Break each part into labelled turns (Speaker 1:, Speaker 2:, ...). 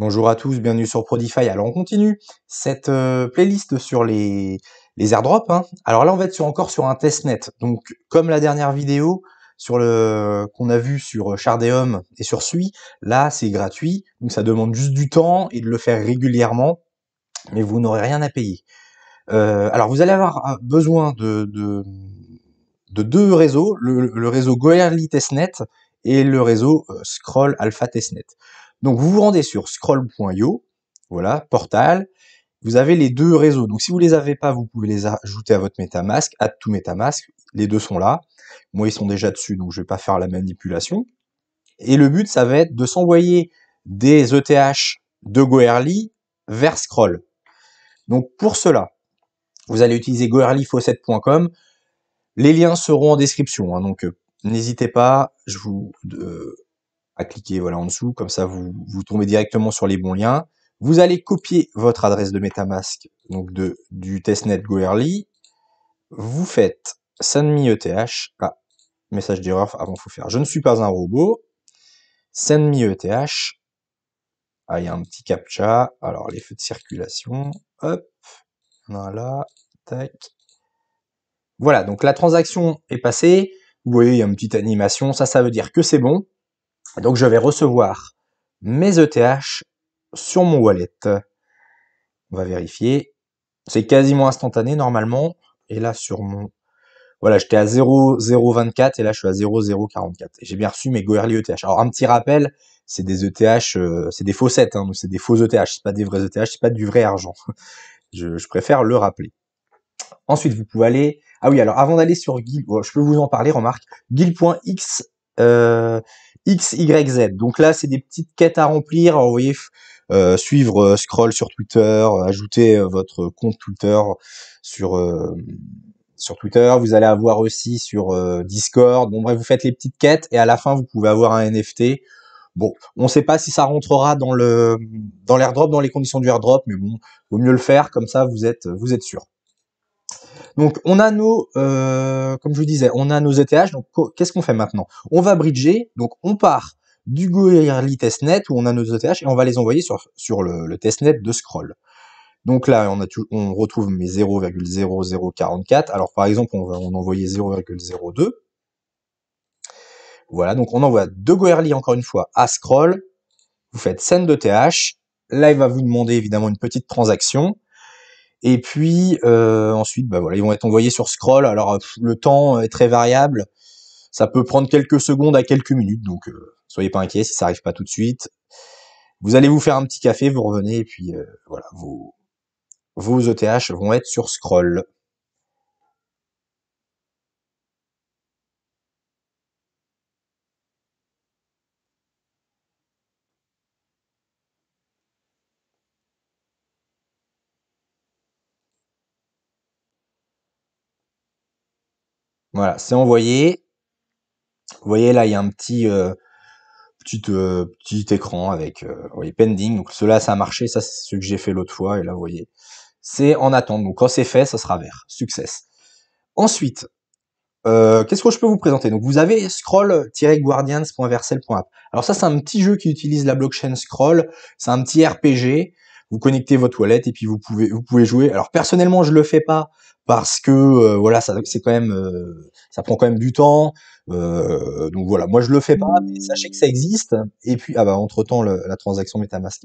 Speaker 1: Bonjour à tous, bienvenue sur Prodify. Alors on continue cette playlist sur les airdrops, hein. Alors là on va être encore sur un testnet. Donc comme la dernière vidéo sur le qu'on a vu sur Chardeum et sur Sui, là c'est gratuit, donc ça demande juste du temps et de le faire régulièrement, mais vous n'aurez rien à payer. Alors vous allez avoir besoin de deux réseaux, le réseau Goerli Testnet et le réseau Scroll Alpha Testnet. Donc vous vous rendez sur scroll.io, voilà, portal, vous avez les deux réseaux. Donc si vous les avez pas, vous pouvez les ajouter à votre MetaMask, add to MetaMask, les deux sont là. Moi ils sont déjà dessus, donc je vais pas faire la manipulation. Et le but, ça va être de s'envoyer des ETH de Goerli vers Scroll. Donc pour cela, vous allez utiliser goerlifaucet.com. Les liens seront en description, hein, donc n'hésitez pas, à cliquer voilà en dessous, comme ça vous tombez directement sur les bons liens. Vous allez copier votre adresse de MetaMask, donc du testnet Goerli. Vous faites sendMeETH. Ah, message d'erreur, avant faut faire. Je ne suis pas un robot. sendMeETH. Ah, il y a un petit captcha. Alors les feux de circulation. Hop, voilà, tac. Voilà, donc la transaction est passée. Vous voyez, il y a une petite animation. Ça veut dire que c'est bon. Donc je vais recevoir mes ETH sur mon wallet. On va vérifier. C'est quasiment instantané normalement. Et là sur mon... Voilà, j'étais à 0,024 et là je suis à 0,044. Et j'ai bien reçu mes Goerli ETH. Alors un petit rappel, c'est des ETH, c'est des faussettes, hein, donc c'est des faux ETH, c'est pas des vrais ETH, c'est pas du vrai argent. Je préfère le rappeler. Ensuite, vous pouvez aller... Ah oui, alors avant d'aller sur Guild, je peux vous en parler, remarque, guild.x XYZ. Donc là, c'est des petites quêtes à remplir. Alors, vous voyez, suivre Scroll sur Twitter, ajouter votre compte Twitter sur sur Twitter. Vous allez avoir aussi sur Discord. Bon bref, vous faites les petites quêtes et à la fin, vous pouvez avoir un NFT. Bon, on ne sait pas si ça rentrera dans l'airdrop, dans les conditions du airdrop, mais bon, vaut mieux le faire comme ça, vous êtes sûr. Donc on a comme je vous disais, on a nos ETH. Donc qu'est-ce qu'on fait maintenant? On va bridger. Donc on part du Goerli testnet où on a nos ETH et on va les envoyer sur le testnet de Scroll. Donc là on retrouve mes 0,0044. Alors par exemple on va en envoyer 0,02. Voilà, donc on envoie de Goerli encore une fois à Scroll. Vous faites send ETH. Là il va vous demander évidemment une petite transaction. Et puis ensuite, bah voilà, ils vont être envoyés sur Scroll. Alors le temps est très variable, ça peut prendre quelques secondes à quelques minutes, donc soyez pas inquiets si ça arrive pas tout de suite. Vous allez vous faire un petit café, vous revenez et puis voilà, vos ETH vont être sur Scroll. Voilà, c'est envoyé. Vous voyez là, il y a un petit écran avec vous voyez, pending. Donc cela, ça a marché, ça c'est ce que j'ai fait l'autre fois et là vous voyez, c'est en attente. Donc quand c'est fait, ça sera vert, success. Ensuite, qu'est-ce que je peux vous présenter? Donc vous avez scroll-guardians.vercel.app. Alors ça c'est un petit jeu qui utilise la blockchain Scroll, c'est un petit RPG. Vous connectez votre wallet et puis vous pouvez jouer. Alors personnellement je le fais pas parce que voilà c'est quand même ça prend quand même du temps. Donc voilà, moi je le fais pas, mais sachez que ça existe. Et puis ah bah entre temps la transaction MetaMask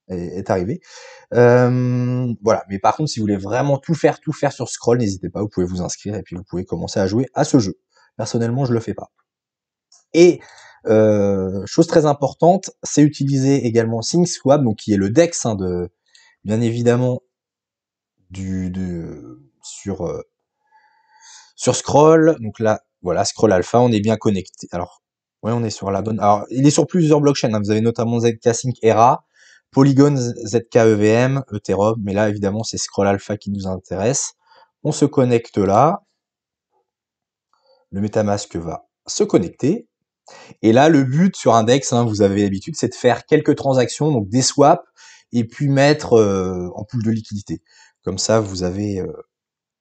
Speaker 1: est arrivée. Voilà, mais par contre, si vous voulez vraiment tout faire sur Scroll, n'hésitez pas, vous pouvez vous inscrire et puis vous pouvez commencer à jouer à ce jeu. Personnellement, je le fais pas. Et chose très importante, c'est utiliser également ThinkSwap, donc qui est le DEX bien évidemment sur sur Scroll. Donc là, voilà, Scroll Alpha, on est bien connecté. Alors, ouais, on est sur la bonne. Alors, il est sur plusieurs blockchains, hein. Vous avez notamment ZK-Sync Era, Polygon, ZK-EVM, Ethereum, mais là, évidemment, c'est Scroll Alpha qui nous intéresse. On se connecte là. Le MetaMask va se connecter. Et là, le but sur Index, hein, vous avez l'habitude, c'est de faire quelques transactions, donc des swaps, et puis mettre en pool de liquidité. Comme ça, vous avez...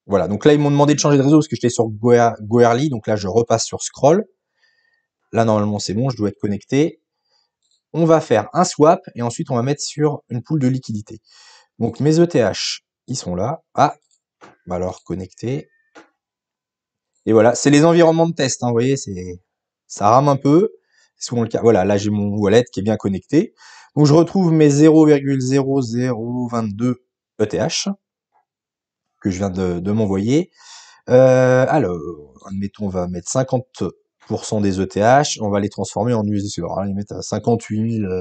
Speaker 1: voilà, donc là, ils m'ont demandé de changer de réseau parce que j'étais sur Goerli, donc là, je repasse sur Scroll. Là, normalement, c'est bon, je dois être connecté. on va faire un swap et ensuite on va mettre sur une pool de liquidité. Donc mes ETH, ils sont là. Ah, bah alors connecter. Et voilà, c'est les environnements de test, hein, vous voyez, ça rame un peu. C'est souvent le cas. Voilà, là j'ai mon wallet qui est bien connecté. Donc je retrouve mes 0,0022 ETH que je viens de m'envoyer. Alors, admettons, on va mettre 50% des ETH, on va les transformer en USDC. Alors, les mettre à 58 000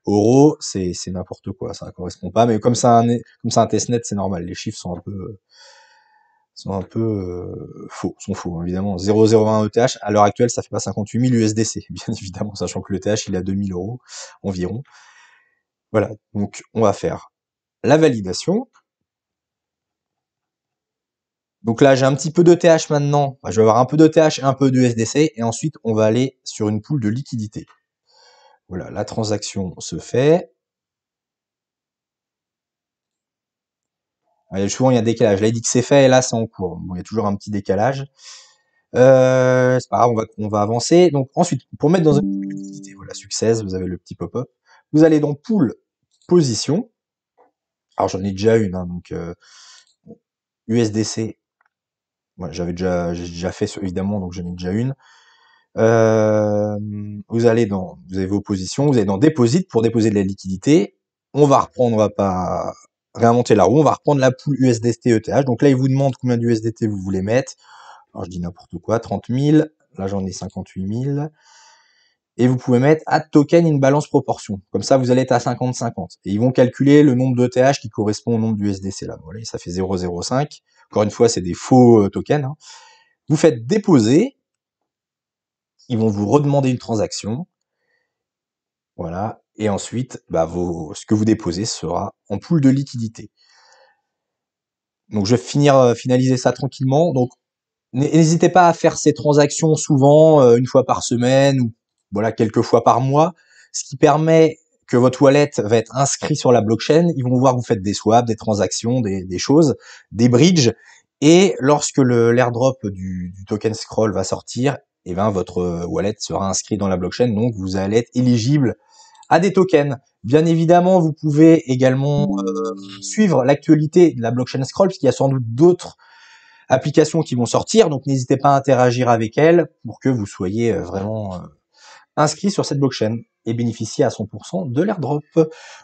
Speaker 1: euros, c'est n'importe quoi, ça ne correspond pas. Mais comme ça, un testnet, c'est normal. Les chiffres sont un peu faux, sont faux, hein, évidemment. 0,01 ETH, à l'heure actuelle, ça fait pas 58 000 USDC, bien évidemment, sachant que l'ETH, il est à 2000 euros environ. Voilà, donc on va faire la validation. Donc là, j'ai un petit peu d'ETH maintenant. Je vais avoir un peu d'ETH et un peu d'USDC. Et ensuite, on va aller sur une pool de liquidité. Voilà, la transaction se fait. Souvent, il y a un décalage. Là, il dit que c'est fait et là, c'est en cours. Bon, il y a toujours un petit décalage. C'est pas grave, on va avancer. Donc ensuite, pour mettre dans une pool de liquidité, voilà, success, vous avez le petit pop-up. Vous allez dans pool position. Alors, j'en ai déjà une, hein, donc USDC. Ouais, j'ai déjà fait évidemment, donc j'en ai déjà une. Vous avez vos positions, vous allez dans Deposit pour déposer de la liquidité. On va pas réinventer la roue, on va reprendre la pool USDT ETH. Donc là, il vous demande combien d'USDT vous voulez mettre. Alors je dis n'importe quoi, 30 000. Là, j'en ai 58 000. Et vous pouvez mettre Add Token in Balance Proportion. Comme ça, vous allez être à 50-50. Et ils vont calculer le nombre d'ETH qui correspond au nombre d'USDC là. Voilà, ça fait 0,05. Encore une fois, c'est des faux tokens, hein. Vous faites déposer. Ils vont vous redemander une transaction. Voilà. Et ensuite, bah, ce que vous déposez sera en pool de liquidité. Donc, je vais finaliser ça tranquillement. Donc, n'hésitez pas à faire ces transactions souvent, une fois par semaine ou voilà, quelques fois par mois, ce qui permet que votre wallet va être inscrit sur la blockchain. Ils vont voir que vous faites des swaps, des transactions, des choses, des bridges. Et lorsque l'airdrop du token Scroll va sortir, et ben, votre wallet sera inscrit dans la blockchain. Donc, vous allez être éligible à des tokens. Bien évidemment, vous pouvez également suivre l'actualité de la blockchain Scroll, puisqu'il y a sans doute d'autres applications qui vont sortir, donc n'hésitez pas à interagir avec elles pour que vous soyez vraiment inscrit sur cette blockchain et bénéficier à 100% de l'airdrop.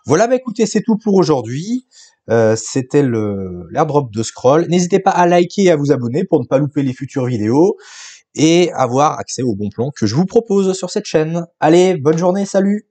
Speaker 1: Voilà, bah écoutez, c'est tout pour aujourd'hui. C'était l'airdrop de Scroll. N'hésitez pas à liker et à vous abonner pour ne pas louper les futures vidéos et avoir accès aux bons plans que je vous propose sur cette chaîne. Allez, bonne journée, salut!